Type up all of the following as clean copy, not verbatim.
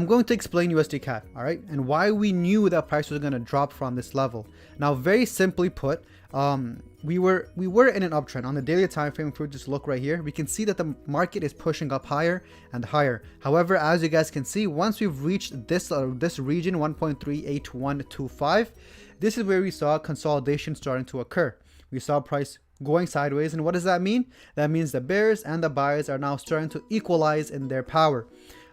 I'm going to explain USD CAD, all right, and why we knew that price was going to drop from this level. Now, very simply put, we were in an uptrend on the daily time frame. If we just look right here, we can see that the market is pushing up higher and higher. However, as you guys can see, once we've reached this region 1.38125, this is where we saw consolidation starting to occur. We saw price going sideways, and what does that mean? That means the bears and the buyers are now starting to equalize in their power.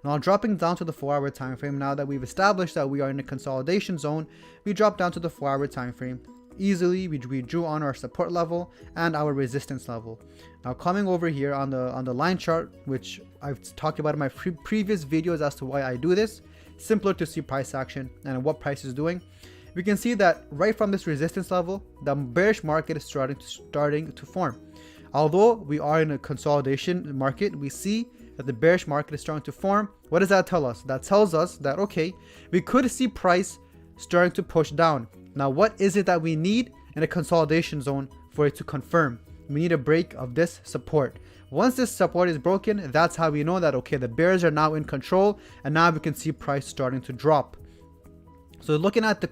Now, dropping down to the 4-hour time frame, now that we've established that we are in a consolidation zone, we drop down to the 4-hour time frame. Easily, we drew on our support level and our resistance level. Now, coming over here on the line chart, which I've talked about in my previous videos as to why I do this, simpler to see price action and what price is doing. We can see that right from this resistance level, the bearish market is starting to form. Although we are in a consolidation market, we see that the bearish market is starting to form. What does that tell us? That tells us that, okay, we could see price starting to push down. Now, what is it that we need in a consolidation zone for it to confirm? We need a break of this support. Once this support is broken, that's how we know that, okay, the bears are now in control, and now we can see price starting to drop. So looking at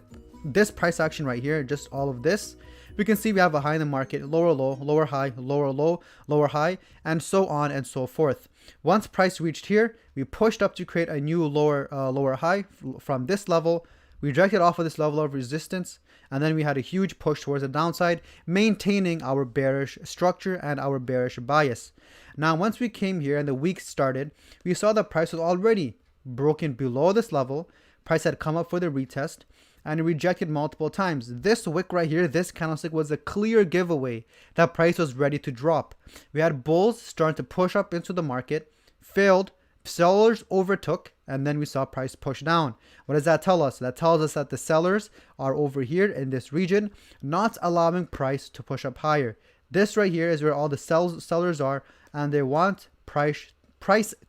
this price action right here, just all of this, we can see we have a high in the market, lower low, lower high, lower low, lower high, and so on and so forth. Once price reached here, we pushed up to create a new lower high from this level. We rejected off of this level of resistance, and then we had a huge push towards the downside, maintaining our bearish structure and our bearish bias. Now, once we came here and the week started, we saw that price was already broken below this level. Price had come up for the retest and rejected multiple times. This wick right here, this candlestick, was a clear giveaway that price was ready to drop. We had bulls starting to push up into the market, failed, sellers overtook, and then we saw price push down. What does that tell us? That tells us that the sellers are over here in this region, not allowing price to push up higher. This right here is where all the sellers are, and they want price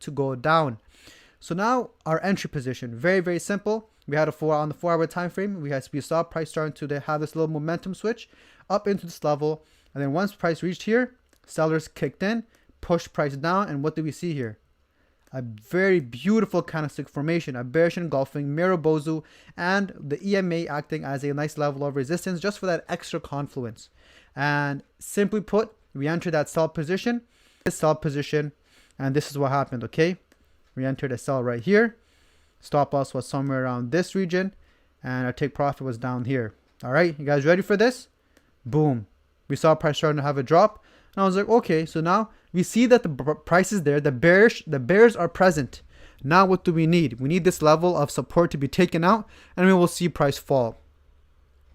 to go down. So now our entry position, very, very simple. We had on the 4-hour time frame, we saw price starting to have this little momentum switch up into this level, and then once price reached here, sellers kicked in, pushed price down, and what do we see here? A very beautiful candlestick formation, a bearish engulfing Marubozu, and the EMA acting as a nice level of resistance just for that extra confluence. And simply put, we entered that sell position, and this is what happened. Okay, we entered a sell right here. Stop loss was somewhere around this region, and our take profit was down here. All right, you guys ready for this? Boom, we saw price starting to have a drop, and I was like, okay, so now we see that the price is there, the bears are present. Now what do we need? We need this level of support to be taken out, and we will see price fall.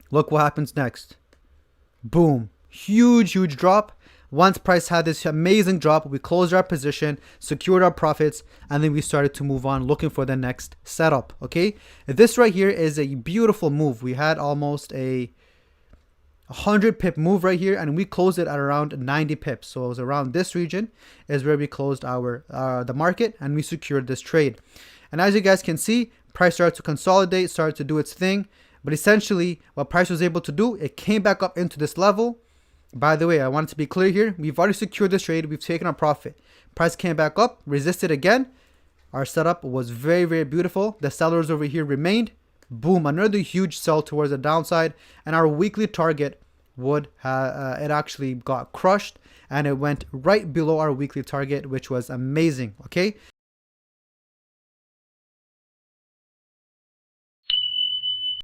Look what happens next. Boom, huge drop. Once price had this amazing drop, we closed our position, secured our profits, and then we started to move on looking for the next setup. Okay, this right here is a beautiful move. We had almost a 100 pip move right here, and we closed it at around 90 pips. So it was around this region is where we closed the market, and we secured this trade. And as you guys can see, price started to consolidate, started to do its thing. But essentially, what price was able to do, it came back up into this level. By the way, I want to be clear here. We've already secured this trade. We've taken our profit. Price came back up, resisted again. Our setup was very, very beautiful. The sellers over here remained. Boom, another huge sell towards the downside. And our weekly target would it actually got crushed, and it went right below our weekly target, which was amazing. Okay,